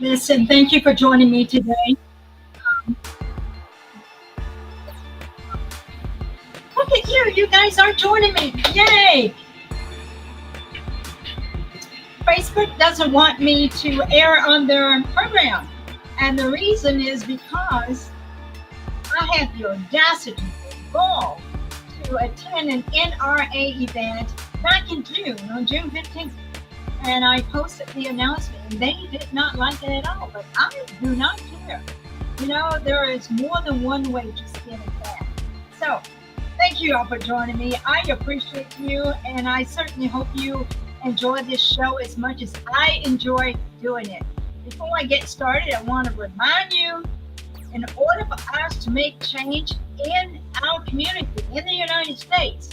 Listen, thank you for joining me today. Look at you. You guys are joining me. Yay. Facebook doesn't want me to air on their program. And the reason is because I had the audacity, the gall, to attend an NRA event back in June, on June 15th. And I posted the announcement, and they did not like it at all. But I do not care. You know, there is more than one way to skin a cat. So, thank you all for joining me. I appreciate you, and I certainly hope you enjoy this show as much as I enjoy doing it. Before I get started, I want to remind you, in order for us to make change in our community, in the United States,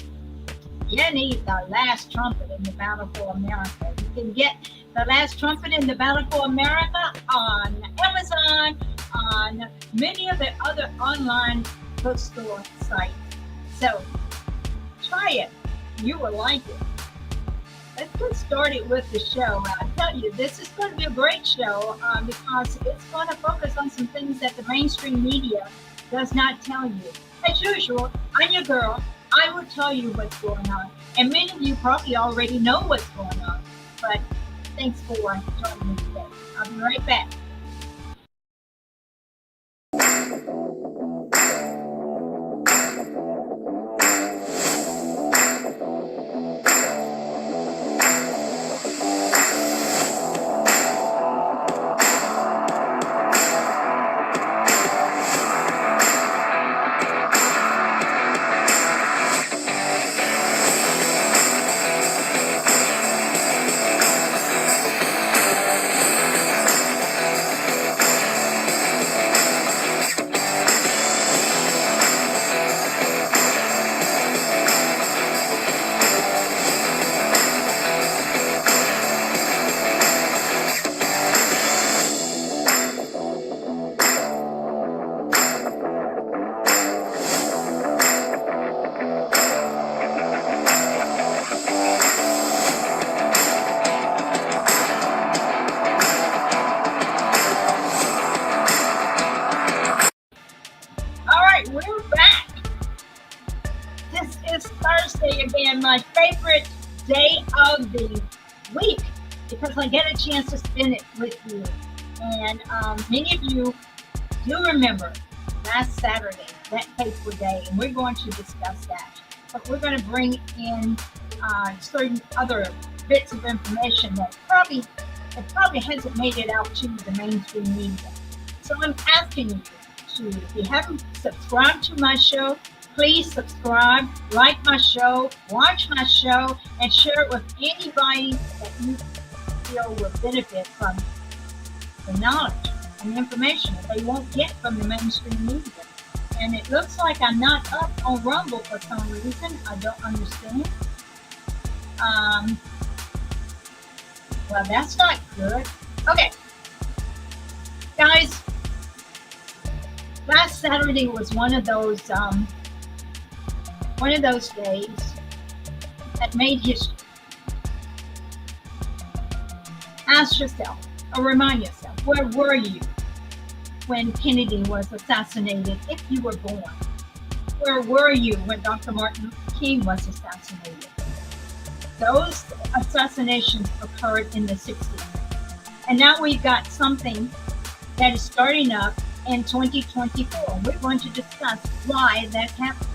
you need the last trumpet in the battle for America. You can get the last trumpet in the battle for America on Amazon, on many of the other online bookstore sites. So try it. You will like it. Let's get started with the show. I tell you, this is going to be a great show because it's going to focus on some things that the mainstream media does not tell you. As usual, I'm your girl. I will tell you what's going on. And many of you probably already know what's going on. But thanks for joining me today. I'll be right back. All right, we're back. This is Thursday again, my favorite day of the week because I get a chance to spend it with you. And many of you do remember last Saturday, that fateful day, and we're going to discuss that. But we're going to bring in certain other bits of information that probably hasn't made it out to the mainstream media. So I'm asking you to, if you haven't subscribed to my show, please subscribe, like my show, watch my show, and share it with anybody that you feel will benefit from the knowledge and the information that they won't get from the mainstream media. And it looks like I'm not up on Rumble for some reason. I don't understand. Well, that's not good. Okay, guys, last Saturday was one of those days that made history. Ask yourself, or remind yourself, where were you when Kennedy was assassinated, if you were born? Where were you when Dr. Martin Luther King was assassinated? Those assassinations occurred in the 60s. And now we've got something that is starting up in 2024. We're going to discuss why that's happening.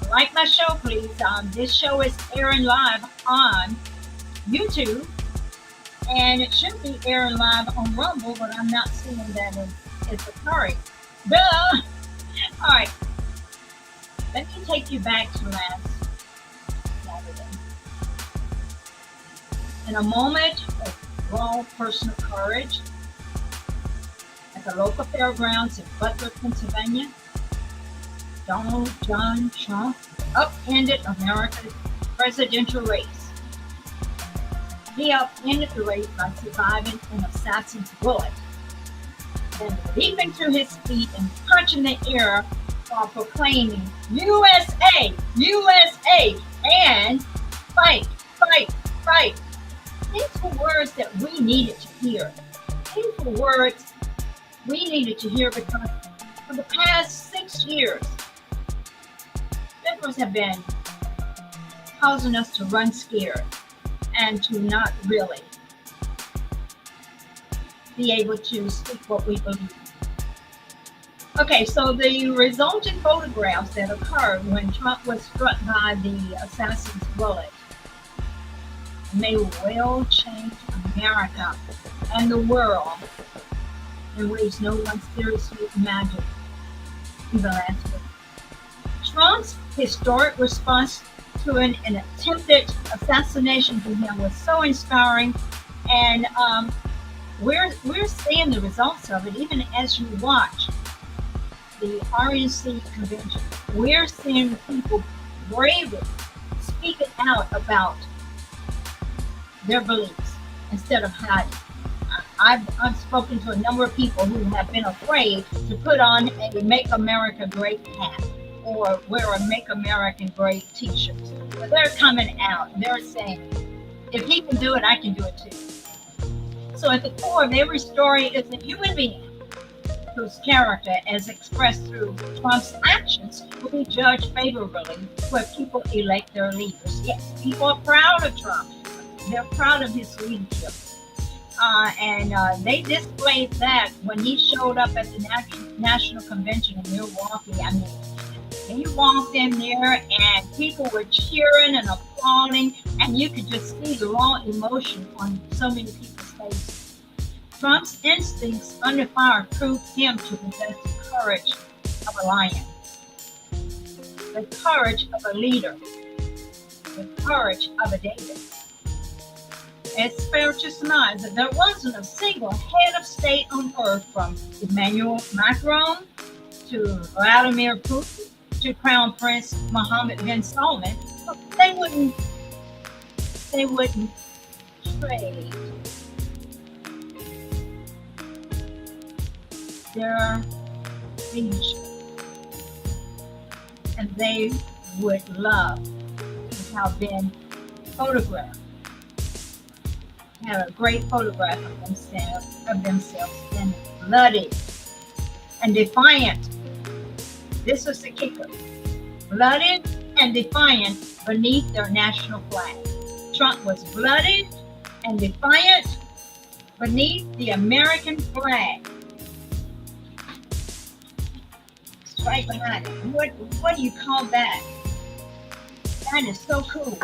Like my show, please. This show is airing live on YouTube, and it should be airing live on Rumble, but I'm not seeing that as occurring. Duh! All right. Let me take you back to last Saturday. In a moment of raw personal courage, at the local fairgrounds in Butler, Pennsylvania, Donald John Trump upended America's presidential race. He upended the race by surviving an assassin's bullet, then leaping to his feet and punching the air while proclaiming USA, USA, and fight, fight, fight. These were words that we needed to hear. painful words we needed to hear because for the past 6 years, liberals have been causing us to run scared and to not really be able to speak what we believe. Okay, so the resulting photographs that occurred when Trump was struck by the assassin's bullet may well change America and the world in ways no one seriously imagined even last week. Trump's historic response to an attempted assassination to him was so inspiring, and we're seeing the results of it even as you watch the RNC convention. We're seeing people bravely speaking out about their beliefs instead of hiding. I've spoken to a number of people who have been afraid to put on a Make America Great hat or wear a Make America Great t-shirt. But they're coming out. They're saying, if he can do it, I can do it too. So at the core of every story is a human being whose character, as expressed through Trump's actions, will be judged favorably where people elect their leaders. Yes, people are proud of Trump. They're proud of his leadership. And they displayed that when he showed up at the National Convention in Milwaukee. I mean, he walked in there and people were cheering and applauding, and you could just see the raw emotion on so many people's faces. Trump's instincts under fire proved him to possess the courage of a lion, the courage of a leader, the courage of a David. It's fair to surmise that there wasn't a single head of state on earth, from Emmanuel Macron to Vladimir Putin to Crown Prince Mohammed bin Salman. They wouldn't trade their leadership, and they would love to have been photographed, have a great photograph of themselves and bloody and defiant. This was the kicker. Blooded and defiant beneath their national flag. Trump was blooded and defiant beneath the American flag. It's right behind it. What do you call that? That is so cool.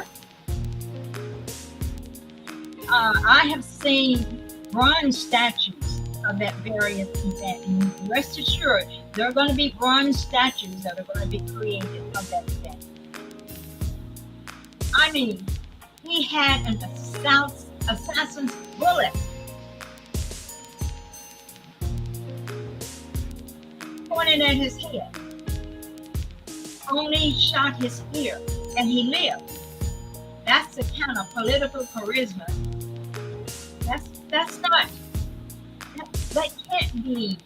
I have seen bronze statues of that various event, and rest assured, there are going to be bronze statues that are going to be created of that event. I mean, he had an assassin's bullet pointed at his head, only shot his ear, and he lived. That's the kind of political charisma. That can't be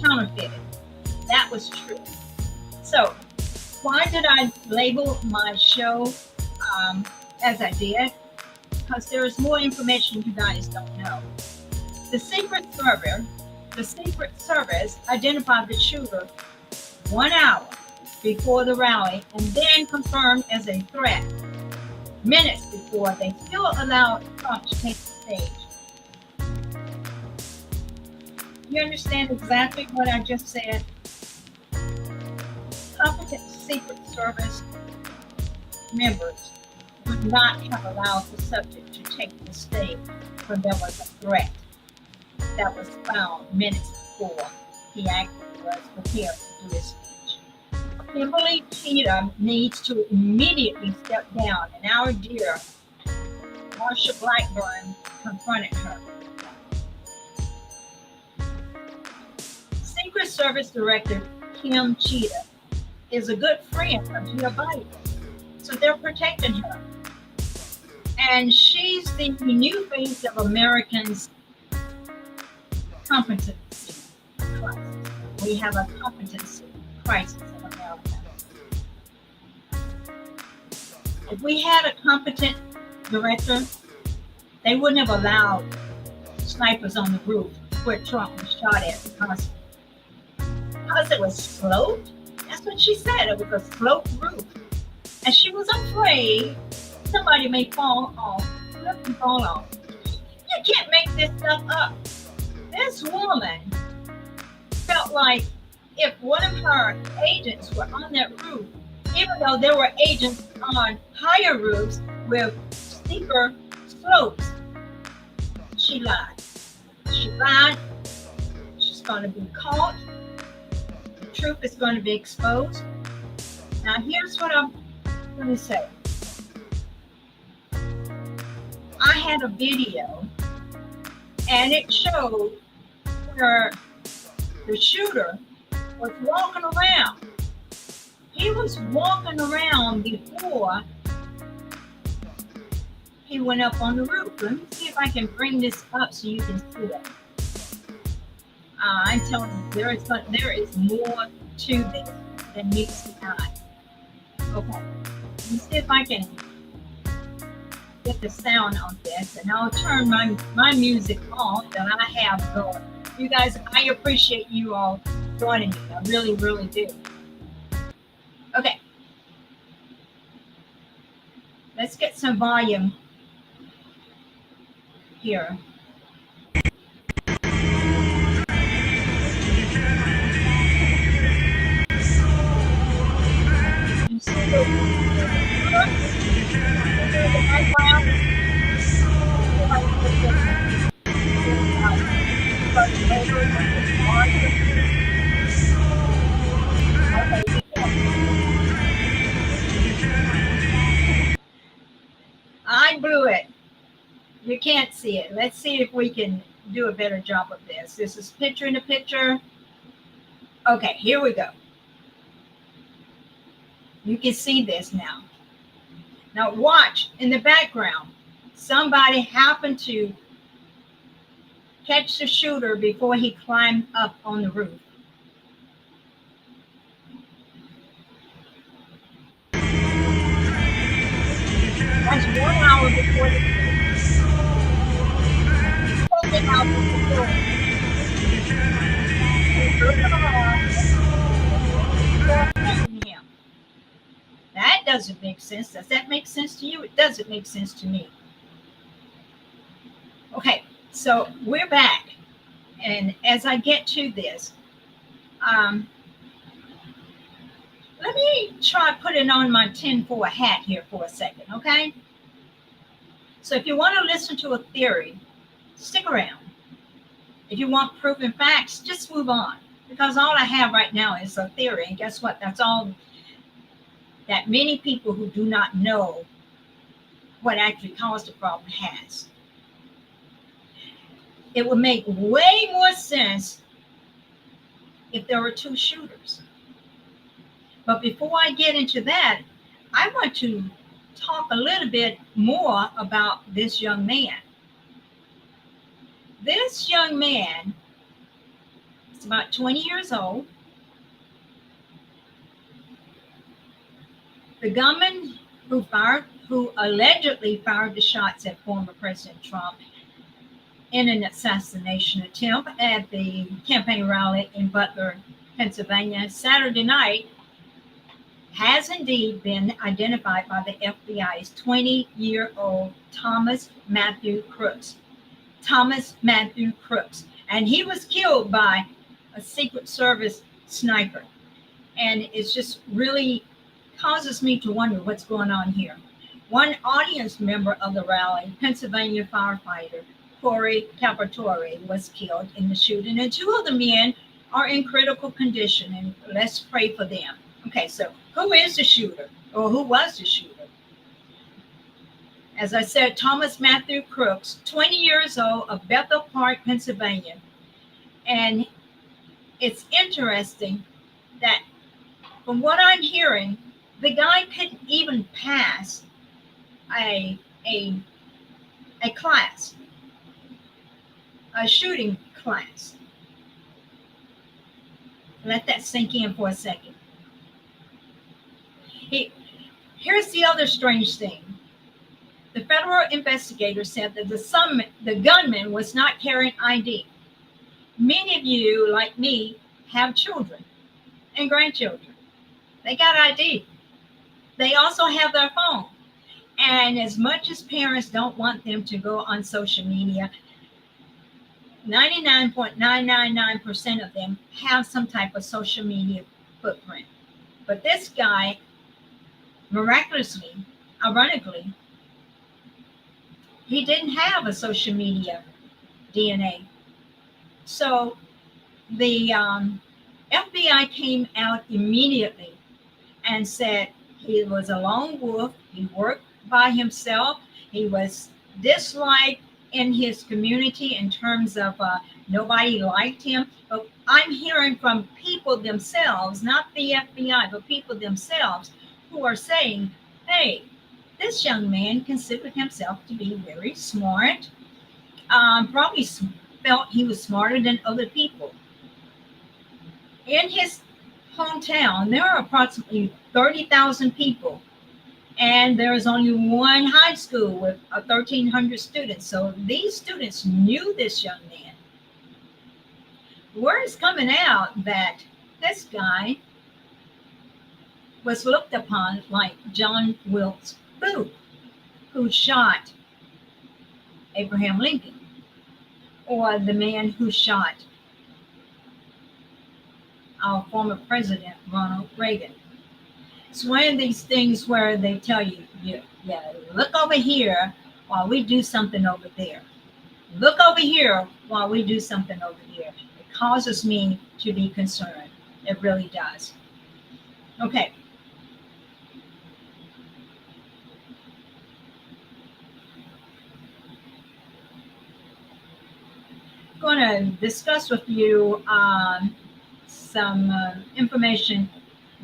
counterfeited. That was true. So, why did I label my show as I did? Because there is more information you guys don't know. The Secret Service identified the shooter 1 hour before the rally and then confirmed as a threat minutes before they still allowed Trump to take the stage. You understand exactly what I just said? Competent Secret Service members would not have allowed the subject to take the stage when there was a threat that was found minutes before he actually was prepared to do his speech. Kimberly Cheatham needs to immediately step down, and our dear Marsha Blackburn confronted her. Secret Service Director Kim Cheatham is a good friend of Joe Biden, so they're protecting her. And she's the new face of Americans' competency crisis. We have a competency crisis in America. If we had a competent director, they wouldn't have allowed snipers on the roof where Trump was shot at because it was sloped. That's what she said. It was a sloped roof. And she was afraid somebody may fall off, slip and fall off. You can't make this stuff up. This woman felt like if one of her agents were on that roof, even though there were agents on higher roofs with steeper slopes, she lied. She lied. She's going to be caught. The truth is going to be exposed. Now, here's what I'm going to say. I had a video, and it showed where the shooter was walking around. He was walking around before he went up on the roof. Let me see if I can bring this up so you can see it. I'm telling you, there is more to this than meets the eye. Okay, let me see if I can get the sound on this, and I'll turn my music off that I have going. You guys, I appreciate you all joining me. I really, really do. Okay, let's get some volume here. You see the background? I blew it. You can't see it. Let's see if we can do a better job of this. This is picture in a picture. Okay, here we go. You can see this now. Now watch in the background. Somebody happened to catch the shooter before he climbed up on the roof. That's 1 hour before the That doesn't make sense. Does that make sense to you? It doesn't make sense to me. Okay, so we're back. And as I get to this, let me try putting on my tinfoil hat here for a second, okay? So if you want to listen to a theory, stick around. If you want proven facts, just move on. Because all I have right now is a theory. And guess what? That's all that many people who do not know what actually caused the problem has. It would make way more sense if there were two shooters. But before I get into that, I want to talk a little bit more about this young man. This young man is about 20 years old. The gunman who allegedly fired the shots at former President Trump in an assassination attempt at the campaign rally in Butler, Pennsylvania, Saturday night, has indeed been identified by the FBI's 20-year-old Thomas Matthew Crooks. Thomas Matthew Crooks. And he was killed by a Secret Service sniper. And it's just really causes me to wonder what's going on here. One audience member of the rally, Pennsylvania firefighter Corey Capatori, was killed in the shooting, and two of the men are in critical condition, and let's pray for them. Okay, so who is the shooter, or who was the shooter? As I said, Thomas Matthew Crooks, 20 years old, of Bethel Park, Pennsylvania. And it's interesting that from what I'm hearing, the guy couldn't even pass a class, a shooting class. Let that sink in for a second. Here's the other strange thing. The federal investigator said that the gunman was not carrying ID. Many of you, like me, have children and grandchildren. They got ID. They also have their phone. And as much as parents don't want them to go on social media, 99.999% of them have some type of social media footprint. But this guy, miraculously, ironically, he didn't have a social media DNA. So the FBI came out immediately and said he was a lone wolf. He worked by himself. He was disliked in his community in terms of nobody liked him. But I'm hearing from people themselves, not the FBI, but people themselves who are saying, hey, this young man considered himself to be very smart, probably felt he was smarter than other people. In his hometown, there are approximately 30,000 people, and there is only one high school with 1,300 students. So these students knew this young man. Word is coming out that this guy was looked upon like John Wilkes Booth, who shot Abraham Lincoln, or the man who shot our former president, Ronald Reagan. It's one of these things where they tell you, yeah, look over here while we do something over there. Look over here while we do something over here. It causes me to be concerned. It really does. Okay. I'm going to discuss with you some information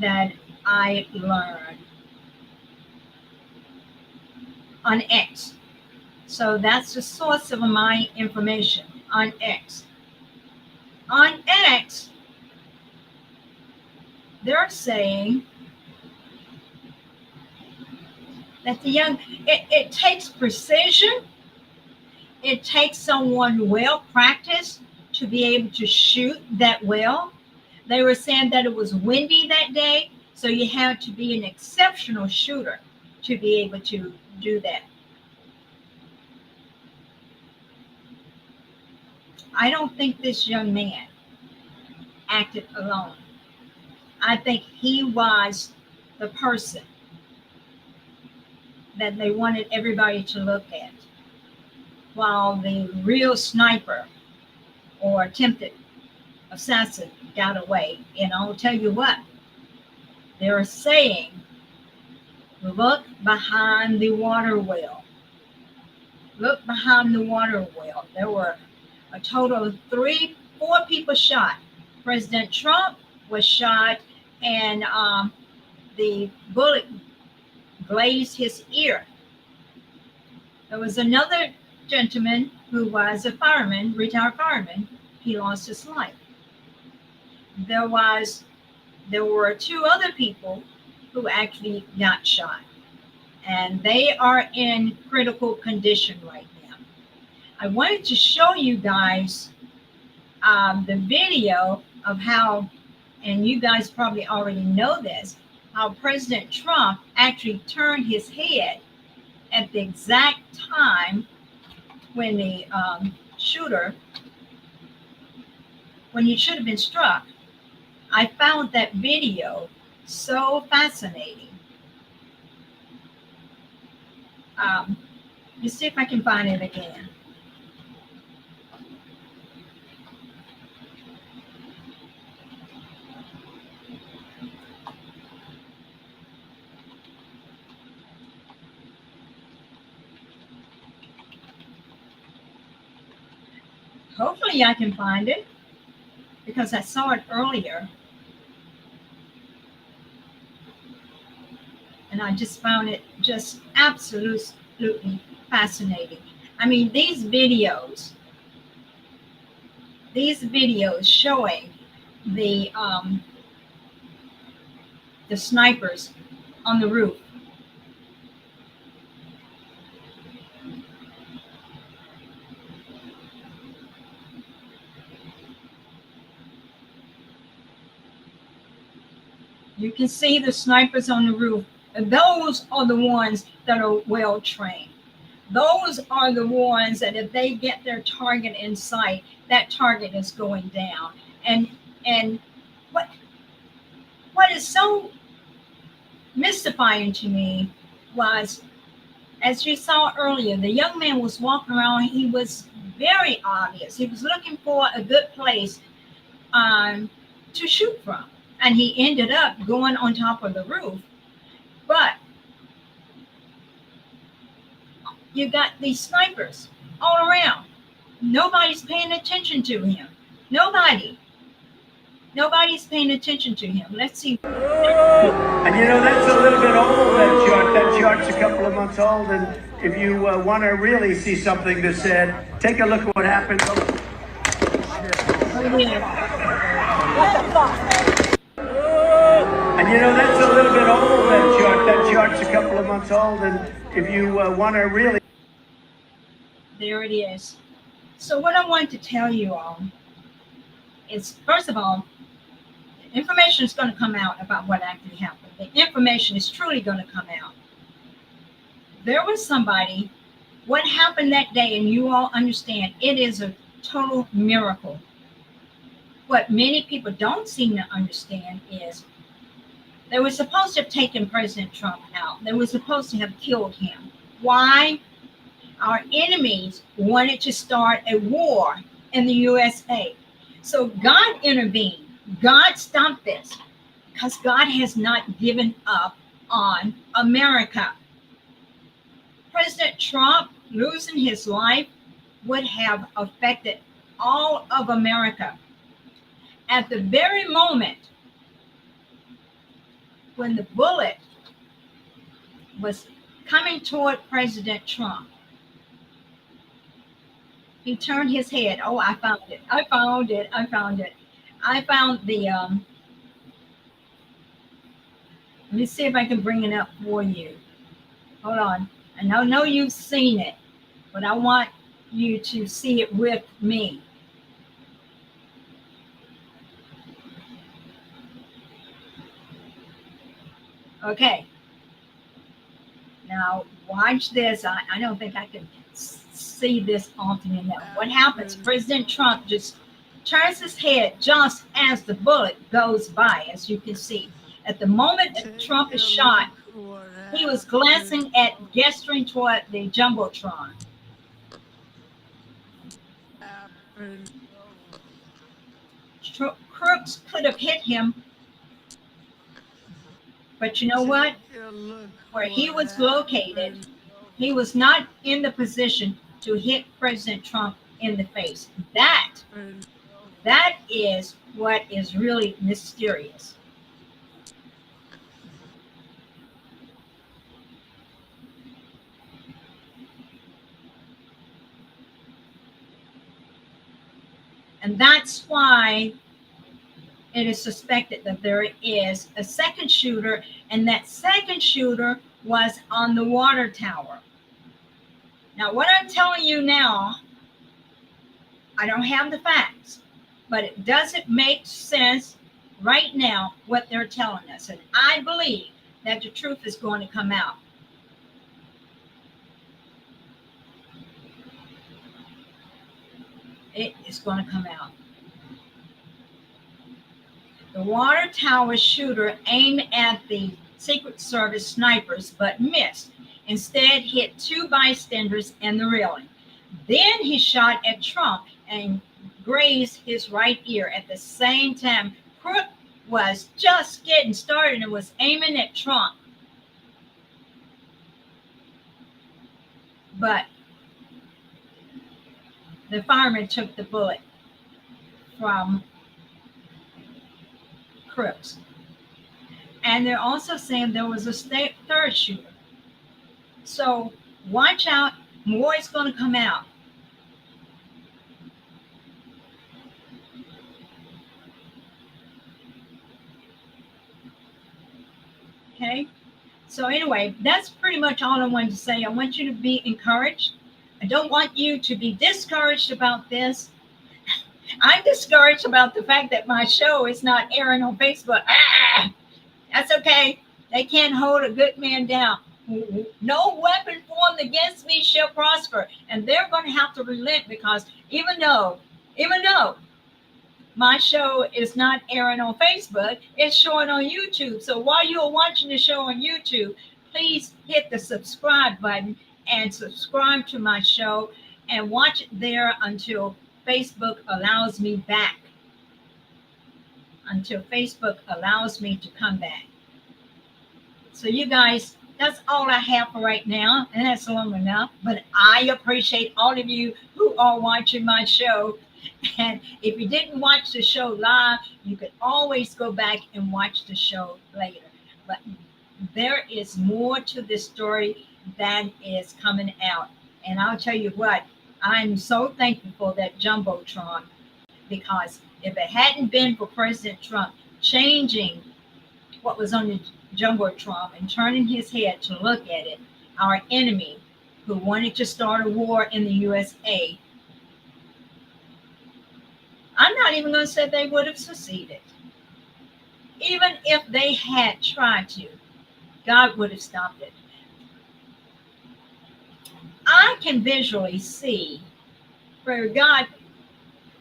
that I learned on X. So that's the source of my information on X. On X, they're saying that it takes precision. It takes someone well practiced to be able to shoot that well. They were saying that it was windy that day, so you had to be an exceptional shooter to be able to do that. I don't think this young man acted alone. I think he was the person that they wanted everybody to look at, while the real sniper or attempted assassin got away. And I'll tell you what, they're saying, look behind the water well. Look behind the water well. There were a total of 4 people shot. President Trump was shot, and the bullet grazed his ear. There was another gentleman who was a fireman, retired fireman. He lost his life. There were 2 other people who actually got shot, and they are in critical condition right now. I wanted to show you guys the video of how, and you guys probably already know this, how President Trump actually turned his head at the exact time when the shooter, when he should have been struck. I found that video so fascinating. Let's see if I can find it again. Hopefully I can find it, because I saw it earlier. And I just found it just absolutely fascinating. I mean, these videos showing the snipers on the roof. You can see the snipers on the roof. And those are the ones that are well trained. Those are the ones that if they get their target in sight, that target is going down. And what is so mystifying to me was, as you saw earlier, the young man was walking around. He was very obvious. He was looking for a good place to shoot from. And he ended up going on top of the roof. But you got these snipers all around. Nobody's paying attention to him. Nobody's paying attention to him. Let's see. And you know, that's a little bit old, that shot. That shot's a couple of months old. And if you want to really see something that's said, take a look at what happened. Oh, yeah. What the fuck? And you know, that's a little bit old, that shot. That shot's a couple of months old. And if you want to really... There it is. So what I want to tell you all is, first of all, information is going to come out about what actually happened. The information is truly going to come out. There was somebody, what happened that day, and you all understand, it is a total miracle. What many people don't seem to understand is they were supposed to have taken President Trump out. They were supposed to have killed him. Why? Our enemies wanted to start a war in the USA. So God intervened. God stopped this because God has not given up on America. President Trump losing his life would have affected all of America. At the very moment when the bullet was coming toward President Trump, he turned his head. Oh, I found it. I found the, let me see if I can bring it up for you. Hold on. I know you've seen it, but I want you to see it with me. Okay. Now, watch this. I don't think I can see this often enough. What happens? President Trump just turns his head just as the bullet goes by, as you can see. At the moment that Trump is shot, he was glancing gesturing toward the Jumbotron. Crooks could have hit him, but you know what? Where he was located, he was not in the position to hit President Trump in the face. That is what is really mysterious. And that's why it is suspected that there is a second shooter, and that second shooter was on the water tower. Now, what I'm telling you now, I don't have the facts, but it doesn't make sense right now what they're telling us. And I believe that the truth is going to come out. It is going to come out. The water tower shooter aimed at the Secret Service snipers, but missed. Instead, hit two bystanders in the railing. Then he shot at Trump and grazed his right ear. At the same time, Crook was just getting started and was aiming at Trump. But the fireman took the bullet from Crooks. And they're also saying there was a third shooter. So watch out, more is going to come out. Okay, so anyway, that's pretty much all I wanted to say. I want you to be encouraged. I don't want you to be discouraged about this. I'm discouraged about the fact that my show is not airing on Facebook. That's okay. They can't hold a good man down. No weapon formed against me shall prosper. And they're going to have to relent, because even though my show is not airing on Facebook, it's showing on YouTube. So while you're watching the show on YouTube, please hit the subscribe button and subscribe to my show and watch it there until Facebook allows me back. Until Facebook allows me to come back. So you guys, that's all I have for right now, and that's long enough. But I appreciate all of you who are watching my show. And if you didn't watch the show live, you could always go back and watch the show later. But there is more to this story that is coming out. And I'll tell you what, I'm so thankful for that Jumbotron, because if it hadn't been for President Trump changing what was on the Jumbotron and turning his head to look at it, our enemy who wanted to start a war in the USA, I'm not even going to say they would have succeeded. Even if they had tried to, God would have stopped it. I can visually see where God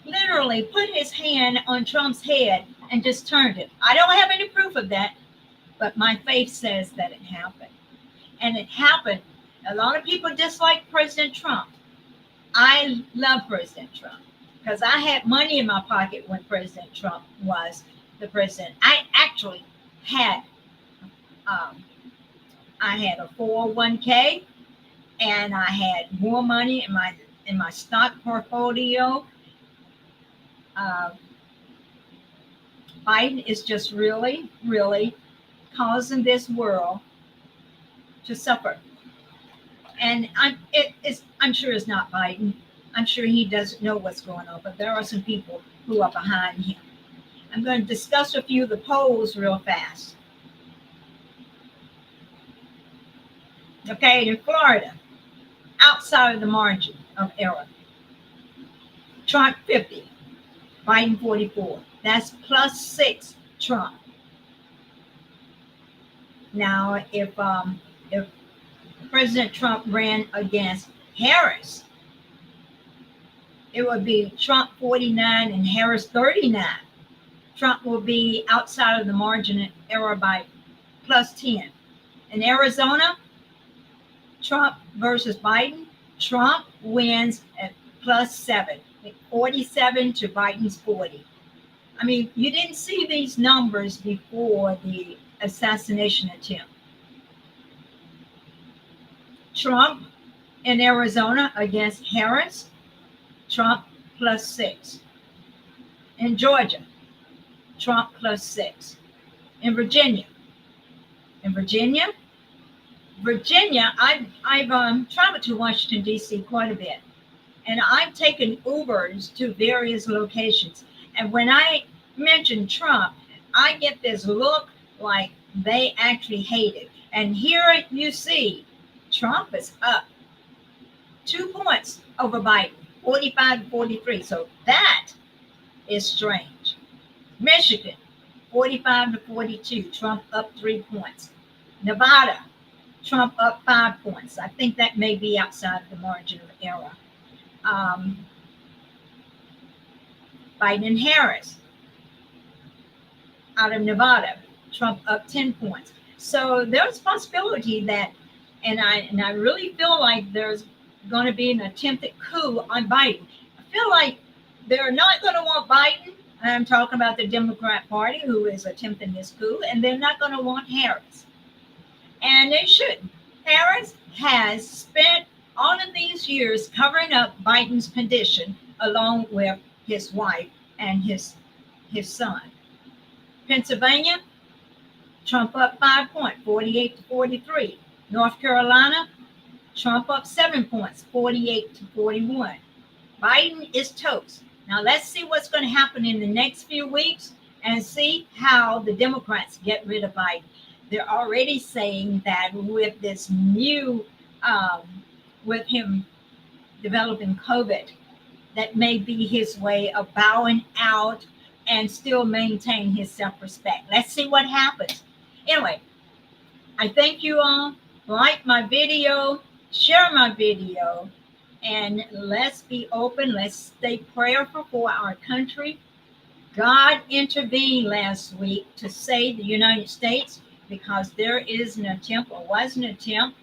literally put his hand on Trump's head and just turned it. I don't have any proof of that, but my faith says that it happened. And it happened. A lot of people dislike President Trump. I love President Trump because I had money in my pocket when President Trump was the president. I actually had a 401k, and I had more money in my stock portfolio. Biden is just really, really causing this world to suffer. And I'm sure it's not Biden. I'm sure he doesn't know what's going on, but there are some people who are behind him. I'm going to discuss a few of the polls real fast. Okay, in Florida, outside of the margin of error, Trump 50, Biden 44. That's +6 Trump. Now, if President Trump ran against Harris, it would be Trump 49 and Harris 39. Trump will be outside of the margin of error by +10. In Arizona, Trump versus Biden, Trump wins at +7, 47 to Biden's 40. I mean, you didn't see these numbers before the assassination attempt. Trump in Arizona against Harris, Trump +6. In Georgia, Trump +6. In Virginia, I've traveled to Washington, D.C. quite a bit, and I've taken Ubers to various locations. And when I mention Trump, I get this look like they actually hate it. And here you see Trump is up 2 points over Biden, 45 to 43. So that is strange. Michigan, 45 to 42. Trump up 3 points. Nevada, Trump up 5 points. I think that may be outside of the margin of error. Biden and Harris out of Nevada, Trump up 10 points. So there's a possibility that, and I really feel like there's going to be an attempted coup on Biden. I feel like they're not going to want Biden. I'm talking about the Democrat Party, who is attempting this coup, and they're not going to want Harris. And they shouldn't. Harris has spent all of these years covering up Biden's condition, along with his wife and his son. Pennsylvania, Trump up 5 points, 48 to 43. North Carolina, Trump up 7 points, 48 to 41. Biden is toast. Now let's see what's going to happen in the next few weeks and see how the Democrats get rid of Biden. They're already saying that with this new, with him developing COVID, that may be his way of bowing out and still maintain his self-respect. Let's see what happens. Anyway, I thank you all. Like my video, share my video, and let's be open. Let's stay prayerful for our country. God intervened last week to save the United States because there is an attempt, or was an attempt,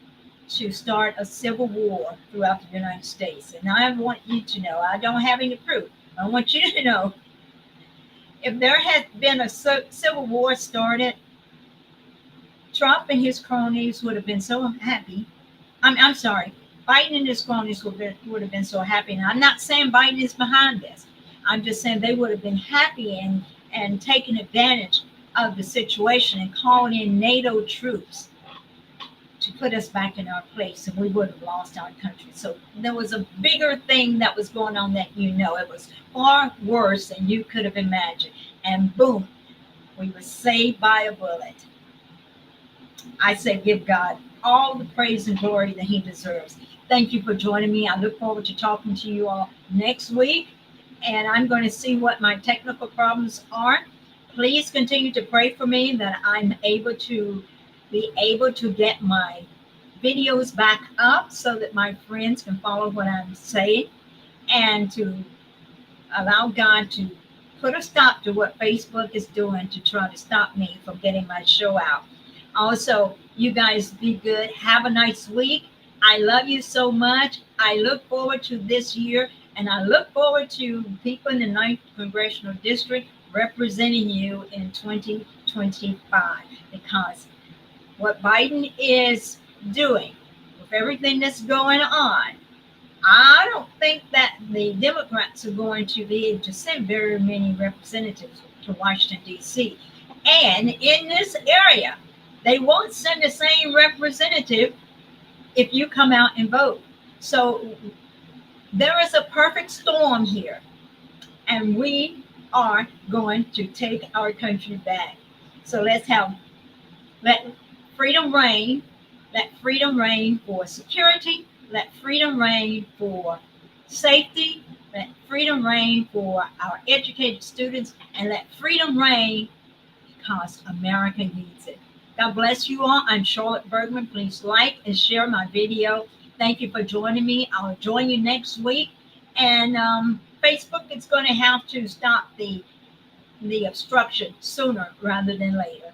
to start a civil war throughout the United States. And I want you to know, I don't have any proof. I want you to know, if there had been a civil war started, Trump and his cronies would have been so happy. I'm sorry, Biden and his cronies would have been so happy. And I'm not saying Biden is behind this. I'm just saying they would have been happy and taken advantage of the situation and calling in NATO troops to put us back in our place, and we would have lost our country. So there was a bigger thing that was going on that it was far worse than you could have imagined. And boom, we were saved by a bullet. I say give God all the praise and glory that he deserves. Thank you for joining me. I look forward to talking to you all next week, and I'm going to see what my technical problems are. Please continue to pray for me that I'm able to get my videos back up so that my friends can follow what I'm saying, and to allow God to put a stop to what Facebook is doing to try to stop me from getting my show out. Also, you guys be good. Have a nice week. I love you so much. I look forward to this year, and I look forward to people in the 9th Congressional District representing you in 2025, because what Biden is doing with everything that's going on, I don't think that the Democrats are going to be able to send very many representatives to Washington, D.C. And in this area, they won't send the same representative if you come out and vote. So there is a perfect storm here, and we are going to take our country back. So let freedom reign. Let freedom reign for security. Let freedom reign for safety. Let freedom reign for our educated students. And let freedom reign because America needs it. God bless you all. I'm Charlotte Bergman. Please like and share my video. Thank you for joining me. I'll join you next week. And Facebook is going to have to stop the obstruction sooner rather than later.